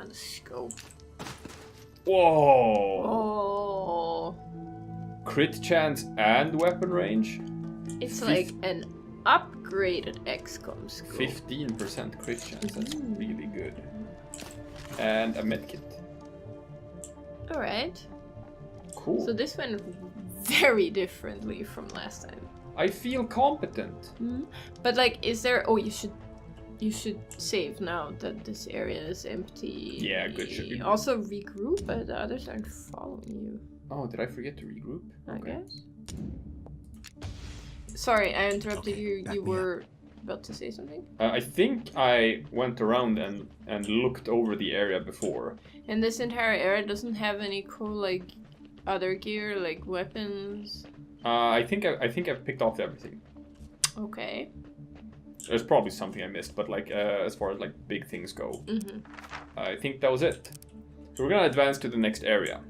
on the scope. Whoa! Oh. Crit chance and weapon range? It's like an upgraded XCOM scope. 15% crit chance, that's really good. And a medkit. Alright. Cool. So this went very differently from last time. I feel competent. But like, is there... Oh, you should save now that this area is empty. Yeah, good. Also regroup, but the others aren't following you. Oh, did I forget to regroup? I guess. Sorry, I interrupted you. You were about to say something? I think I went around and looked over the area before. And this entire area doesn't have any cool, like, other gear, like weapons? I think I've picked off everything. Okay. There's probably something I missed, but like as far as like big things go, I think that was it. So we're gonna advance to the next area.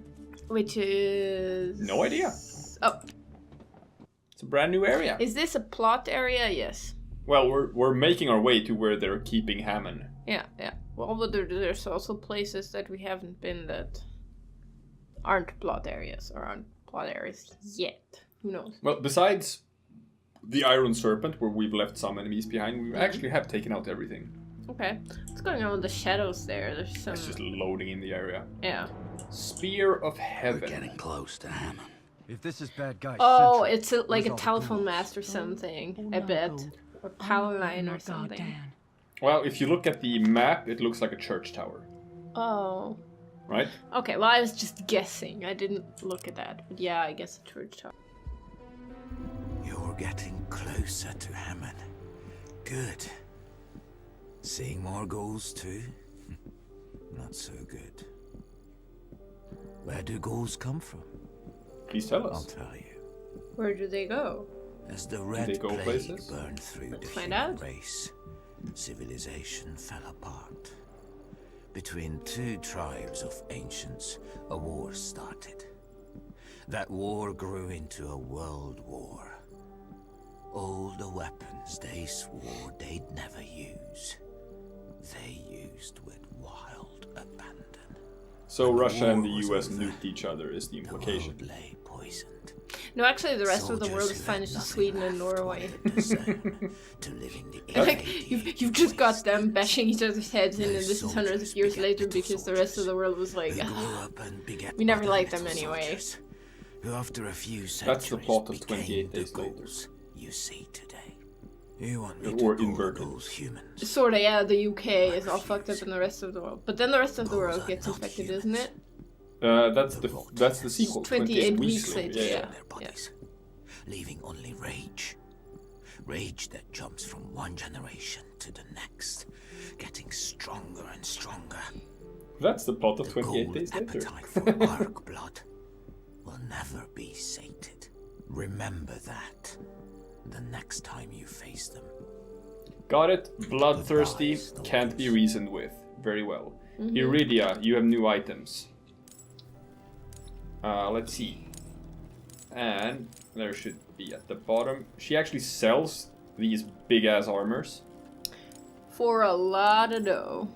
Which is... No idea. Oh. It's a brand new area. Is this a plot area? Yes. Well, we're making our way to where they're keeping Hammon. Yeah. Well, but there's also places that we haven't been that aren't plot areas or aren't plot areas yet. Who knows? Well, besides the Iron Serpent, where we've left some enemies behind, we actually have taken out everything. Okay. What's going on with the shadows there? There's some... It's just loading in the area. Yeah. Spear of Heaven. We're getting close to Hammon. If this is bad guy Oh, central, it's like a where's all the telephone gold? mast or something, I bet. Or power line or something. Well, if you look at the map, it looks like a church tower. Oh. Right? Okay, well I was just guessing. I didn't look at that. But yeah, I guess a church tower. You're getting closer to Hammon. Good. Seeing more ghouls too? Not so good. Where do ghouls come from? Please tell I'll us. tell you. Where do they go? As the they Red go Plague places? burned through Let's the find human out. race, civilization fell apart. Between two tribes of ancients, a war started. That war grew into a world war. All the weapons they swore they'd never use, they used with wild abandon. So When the Russia and the war was US over, nuked each other is the The implication. world lay poisoned. No, actually the rest of the Soldiers world is who fine. had It's just nothing Sweden and left Norway. wanted the same, to live in the Like, immediate you've just got waste. them bashing each other's heads in, and Those this is hundreds of soldiers years begat later little because the rest of the world was like, Who grew up and begat we never other liked them little anyway. soldiers, who after a few That's the centuries plot of became 28 the Days Later. ghouls you see today. You want me Or to call inverted. ghouls humans? Sorta, yeah, the UK is all fucked up in the rest of the world. But then the rest of the world gets infected, isn't it? That's the sequel. 28 weeks later, Yeah. yeah. Their bodies, leaving only rage. Rage that jumps from one generation to the next, getting stronger and stronger. That's the plot of The 28 ghoul Days Later. appetite for arc blood will never be sated. Remember that the next time you face them. Got it. Bloodthirsty, can't be reasoned with. Very well. Iridia, you have new items. Let's see. And there should be at the bottom. She actually sells these big ass armors. For a lot of dough.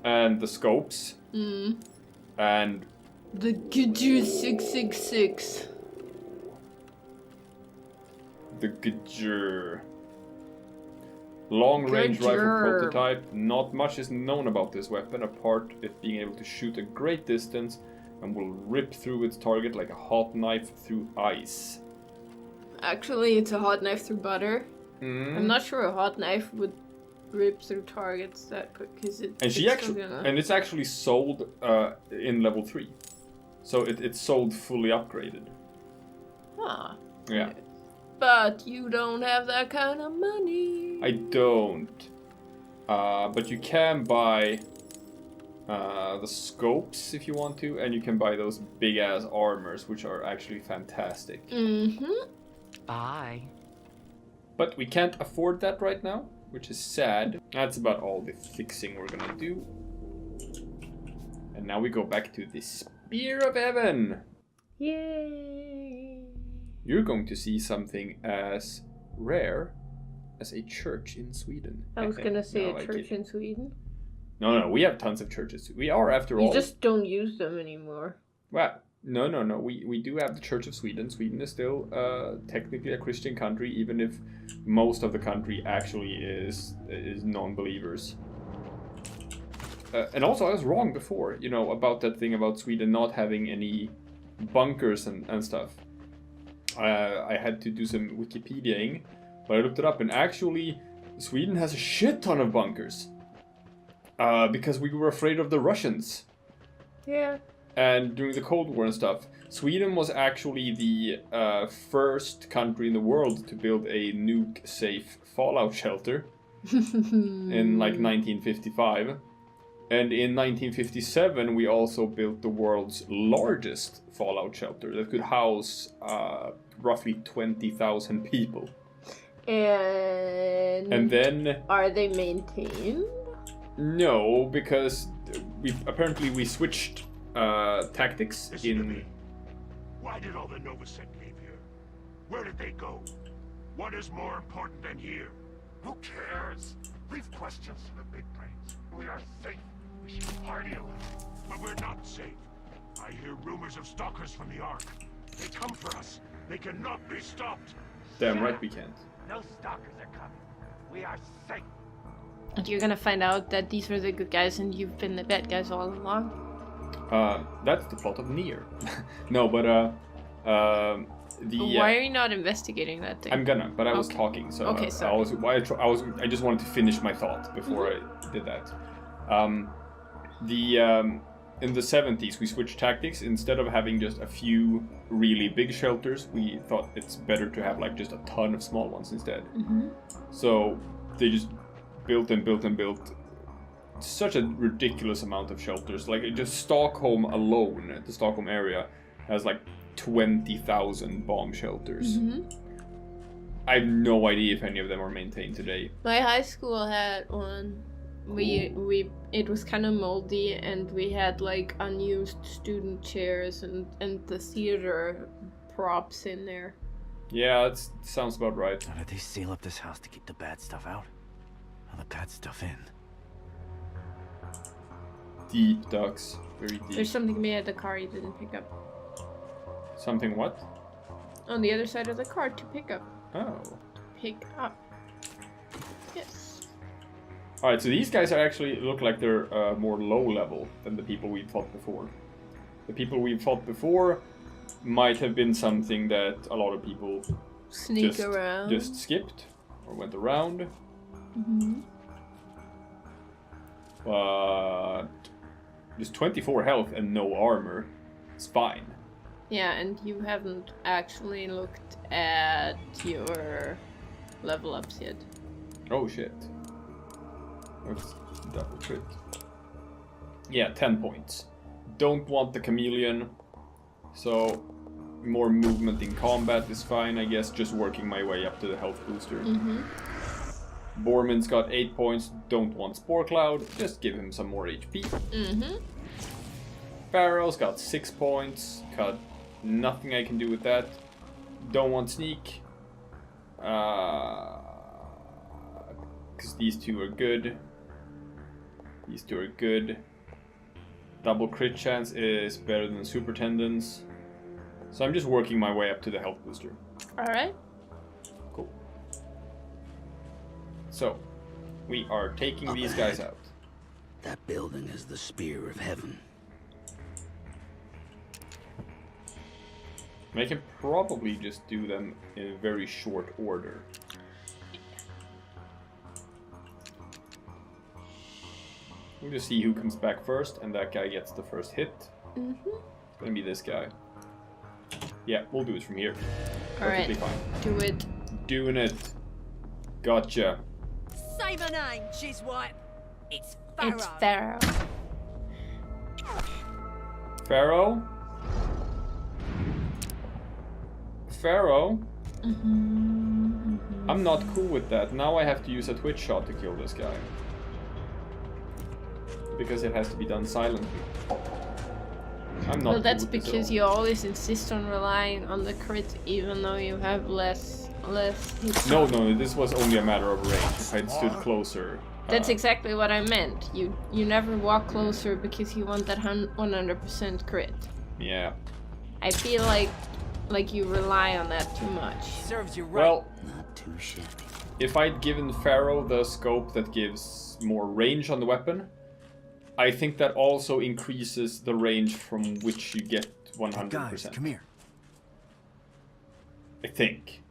And the scopes. And The Giju 666. the Gajur. Long range rifle Gajur. prototype. Not much is known about this weapon apart it being able to shoot a great distance and will rip through its target like a hot knife through ice. Actually, it's a hot knife through butter. Mm. I'm not sure a hot knife would rip through targets that quick, because And it's she actually, still and it's actually sold in level 3. So it's sold fully upgraded. Huh. Yeah. But you don't have that kind of money. I don't. But you can buy the scopes if you want to, and you can buy those big ass armors, which are actually fantastic. Mm-hmm. Bye. But we can't afford that right now, which is sad. That's about all the fixing we're gonna do. And now we go back to the Spear of Heaven. Yay. You're going to see something as rare as a church in Sweden. I was gonna say No, a I church kid. in Sweden. No, we have tons of churches. We are, after all... You just don't use them anymore. Well, no. We do have the Church of Sweden. Sweden is still technically a Christian country, even if most of the country actually is non-believers. And also, I was wrong before, you know, about that thing about Sweden not having any bunkers and stuff. I had to do some Wikipediaing, but I looked it up, and actually, Sweden has a shit ton of bunkers. Because we were afraid of the Russians. Yeah. And during the Cold War and stuff, Sweden was actually the first country in the world to build a nuke-safe fallout shelter in like 1955. And in 1957, we also built the world's largest fallout shelter that could house roughly 20,000 people. And then... Are they maintained? No, because we switched tactics in... Why did all the Novosec leave here? Where did they go? What is more important than here? Who cares? Leave questions to the big brains. We are safe. We should party a little. But we're not safe. I hear rumors of stalkers from the Ark. They come for us. They cannot be stopped. Damn right we can't. No stalkers are coming. We are safe. And you're gonna find out that these were the good guys and you've been the bad guys all along? That's the plot of Nier. No, but Why are you not investigating that thing? I'm gonna, but I was talking, so okay, sorry. I just wanted to finish my thought before I did that. In the 70s, we switched tactics. Instead of having just a few really big shelters, we thought it's better to have like just a ton of small ones instead. So they just built such a ridiculous amount of shelters. Like just Stockholm alone, the Stockholm area, has like 20,000 bomb shelters. I have no idea if any of them are maintained today. My high school had one. It was kind of moldy, and we had like unused student chairs and the theater props in there. Yeah, that sounds about right. How did they seal up this house to keep the bad stuff out? And the bad stuff in? Deep, ducks. Very deep. There's something behind the car you didn't pick up. Something what? On the other side of the car to pick up. Oh. Pick up. Yes. Alright, so these guys are actually look like they're more low level than the people we fought before. The people we fought before might have been something that a lot of people just skipped or went around. But just 24 health and no armor. It's fine. Yeah, and you haven't actually looked at your level ups yet. Oh shit. Let's double crit. Yeah, 10 points. Don't want the chameleon, so more movement in combat is fine, I guess. Just working my way up to the health booster. Borman's got 8 points. Don't want Spore Cloud. Just give him some more HP. Pharaoh's got 6 points. Got nothing I can do with that. Don't want Sneak. Because these two are good. These two are good. Double crit chance is better than super tendons. So I'm just working my way up to the health booster. Alright. Cool. So, we are taking these guys out. That building is the Spear of Heaven. I can probably just do them in a very short order. We'll just see who comes back first, and that guy gets the first hit. It's gonna be this guy. Yeah, we'll do it from here. Perfectly fine. Do it. Doing it. Gotcha. Say my name, Jizwipe. It's Pharaoh. It's Pharaoh. Pharaoh? Pharaoh? I'm not cool with that. Now I have to use a twitch shot to kill this guy. Because it has to be done silently. I'm not. Well, that's because you always insist on relying on the crit, even though you have less hits. No, this was only a matter of range. If I'd stood closer, That's exactly what I meant. You never walk closer because you want that 100% crit. Yeah. I feel like you rely on that too much. Serves you right. Well, Not too shabby. if I'd given Pharaoh the scope that gives more range on the weapon, I think that also increases the range from which you get 100%. Guys, come here. I think.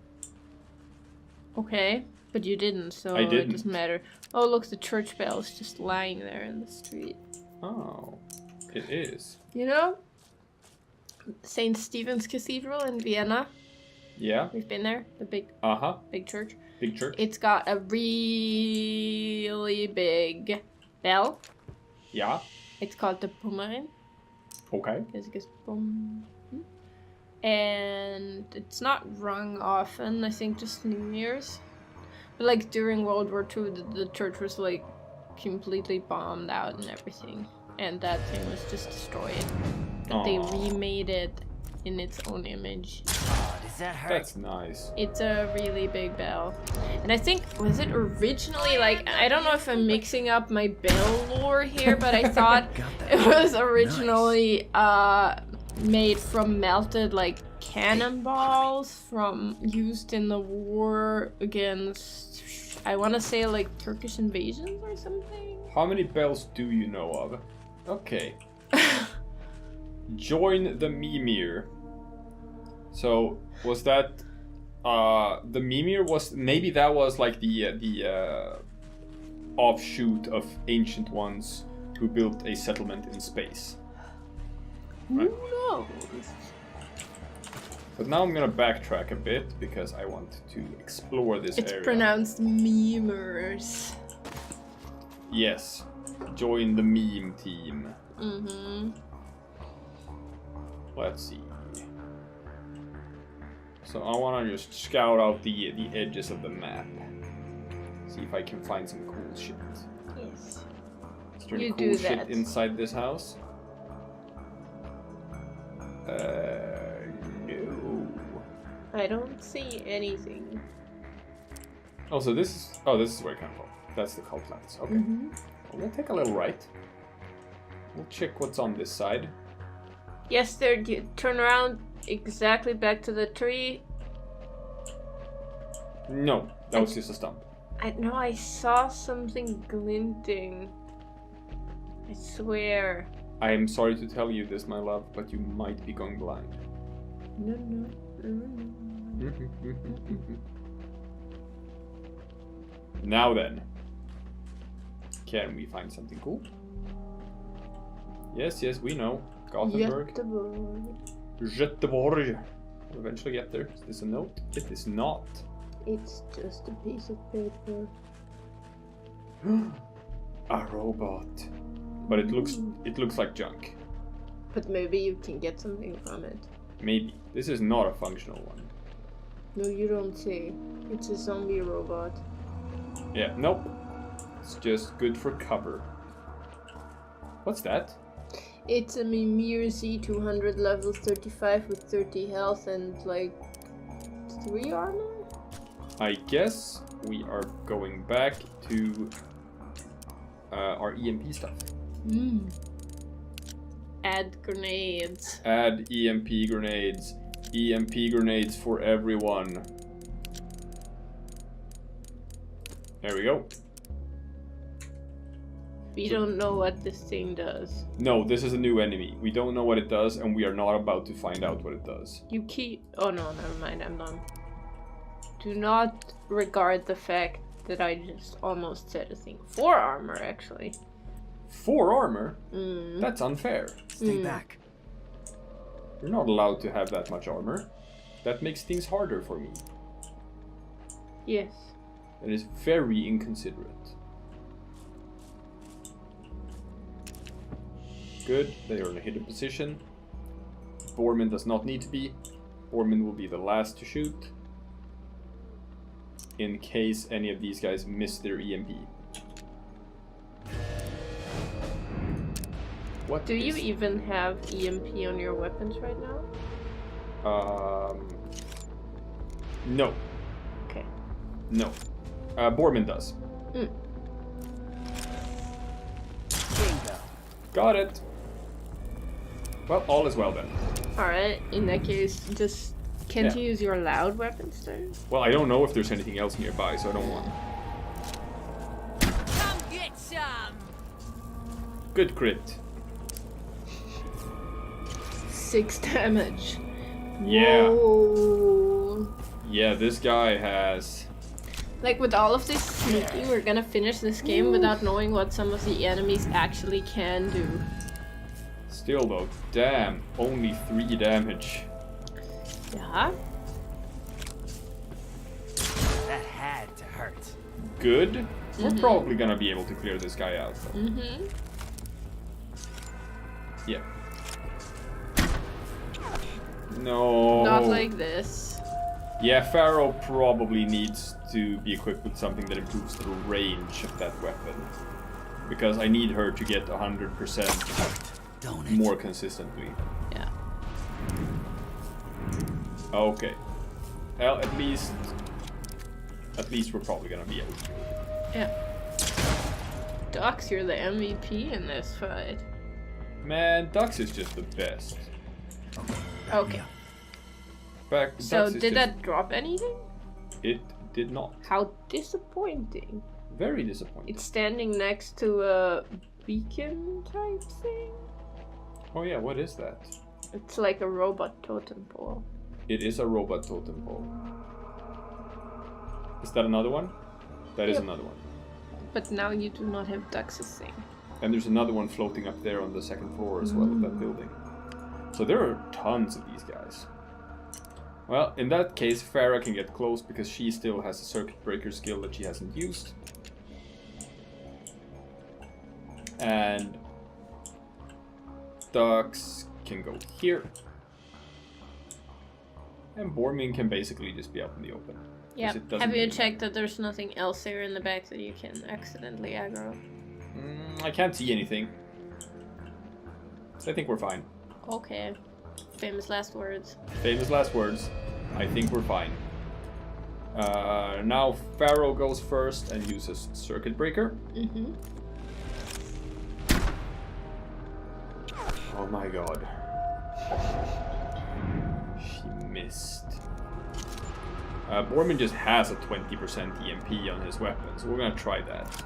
Okay, but you didn't, so I didn't. it doesn't matter. Oh, look, the church bell is just lying there in the street. Oh, it is. You know? St. Stephen's Cathedral in Vienna. Yeah. We've been there. The big church. Big church. It's got a really big bell. Yeah. It's called the Pommerin. Okay. Because it goes boom. And it's not rung often, I think just New Year's. But like during World War II, the church was like completely bombed out and everything. And that thing was just destroyed. But they remade it in its own image. Oh, does that hurt? That's nice. It's a really big bell. And I think, was it originally, like, I don't know if I'm mixing up my bell lore here, but I thought it was originally made from melted, like, cannonballs used in the war against, I want to say, like, Turkish invasions or something? How many bells do you know of? Okay. Join the Mimir. So, was that the Mimir was maybe that was like the offshoot of ancient ones who built a settlement in space. Right? Who knows? But now I'm gonna backtrack a bit because I want to explore this It's area. pronounced memers. Yes. Join the meme team. Mm-hmm. Let's see. So I want to just scout out the edges of the map. See if I can find some cool shit. Yes. Is there You any do cool shit that. inside this house? No. I don't see anything. Oh, so this is where it came from. That's the cult lands. Okay. Mm-hmm. Well, we'll take a little right. We'll check what's on this side. Yes, there. You turn around exactly back to the tree. No, that was just a stump. I know I saw something glinting. I swear. I am sorry to tell you this, my love, but you might be going blind. No. Now then, can we find something cool? Yes, we know. Gothenburg. Göteborg. We'll eventually get there. Is this a note? It is not. It's just a piece of paper. A robot. But it looks like junk. But maybe you can get something from it. Maybe. This is not a functional one. No, you don't say. It's a zombie robot. Yeah, nope. It's just good for cover. What's that? It's a Mimir Z200 level 35 with 30 health and like 3 armor? I guess we are going back to our EMP stuff. Add grenades. Add EMP grenades. EMP grenades for everyone. There we go. We don't know what this thing does. No, this is a new enemy. We don't know what it does, and we are not about to find out what it does. You keep... Oh no, never mind, I'm done. Do not regard the fact that I just almost said a thing. 4 armor, actually. 4 armor? That's unfair. Stay back. You're not allowed to have that much armor. That makes things harder for me. Yes. That is very inconsiderate. Good, they are in a hidden position. Borman does not need to be. Borman will be the last to shoot. In case any of these guys miss their EMP. What Do you is- even have EMP on your weapons right now? No. Okay. No. Borman does. Got it. Well, all is well then. Alright, in that case, just can't you use your loud weapons then? Well, I don't know if there's anything else nearby, so I don't want. Come get some! Good crit. 6 damage. Yeah. Whoa. Yeah, this guy has... Like with all of this sneaking, we're gonna finish this game without knowing what some of the enemies actually can do. Still though, damn, only 3 damage. Yeah. That had to hurt. Good. We're probably gonna be able to clear this guy out though. Yeah. No. Not like this. Yeah, Pharaoh probably needs to be equipped with something that improves the range of that weapon. Because I need her to get 100% more consistently. Yeah. Okay. Well, at least we're probably gonna be able to do it. Yeah. Dux, you're the MVP in this fight. Man, Dux is just the best. Okay. So did that drop anything? It did not. How disappointing. Very disappointing. It's standing next to a beacon type thing. Oh yeah, what is that? It's like a robot totem pole. It is a robot totem pole. Is that another one? That is another one. But now you do not have Dux's thing. And there's another one floating up there on the second floor as well of that building. So there are tons of these guys. Well, in that case, Farah can get close because she still has a circuit breaker skill that she hasn't used. And Dux can go here. And Bormin can basically just be out in the open. Yeah. It doesn't Have you really checked that there's nothing else there in the back that you can accidentally aggro? I can't see anything. So I think we're fine. Okay. Famous last words. Famous last words. I think we're fine. Now Pharaoh goes first and uses Circuit Breaker. Oh my god. She missed. Bormin just has a 20% EMP on his weapon, so we're gonna try that.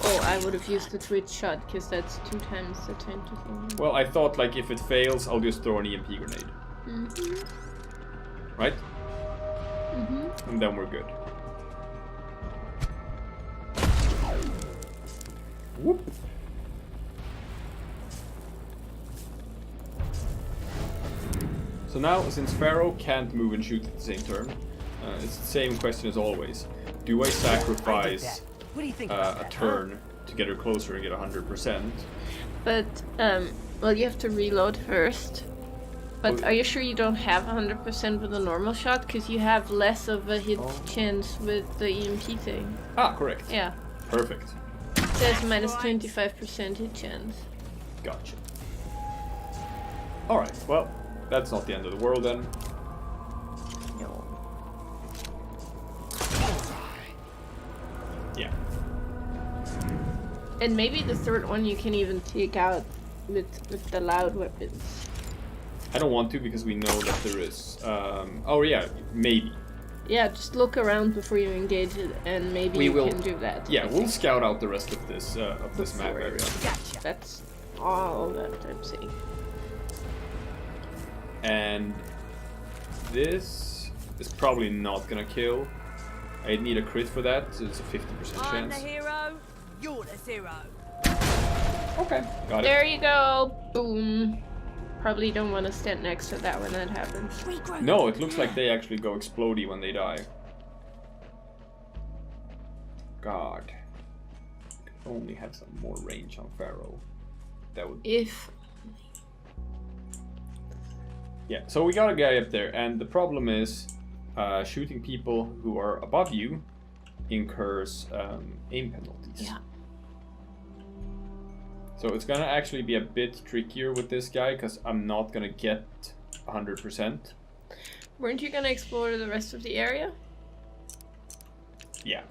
Oh, I would have used the twitch shot because that's 2 times the 20 thing. Well, I thought like if it fails, I'll just throw an EMP grenade. Right? And then we're good. Whoop. So now, since Pharaoh can't move and shoot at the same turn, it's the same question as always. Do I sacrifice What do you think a turn to get her closer and get 100%? But, well, you have to reload first. But are you sure you don't have 100% with a normal shot? Because you have less of a hit chance with the EMP thing. Ah, correct. Yeah. Perfect. It says minus 25% hit chance. Gotcha. Alright, well, that's not the end of the world then. No. Yeah. And maybe the third one you can even take out with the loud weapons. I don't want to because we know that there is. Oh yeah, maybe. Yeah, just look around before you engage it, and maybe you can do that. Yeah, we'll scout out the rest of this map area. Gotcha. That's all that I'm saying. And this is probably not gonna kill. I'd need a crit for that, so it's a 50% I'm the chance. hero, you're the zero. Okay, got it. There you go. Boom. Probably don't want to stand next to that when that happens. No, it looks like they actually go explodey when they die. God. Could only have some more range on Pharaoh. That would. If. Yeah, so we got a guy up there, and the problem is shooting people who are above you incurs aim penalties. Yeah. So it's gonna actually be a bit trickier with this guy because I'm not gonna get 100%. Weren't you gonna explore the rest of the area? Yeah.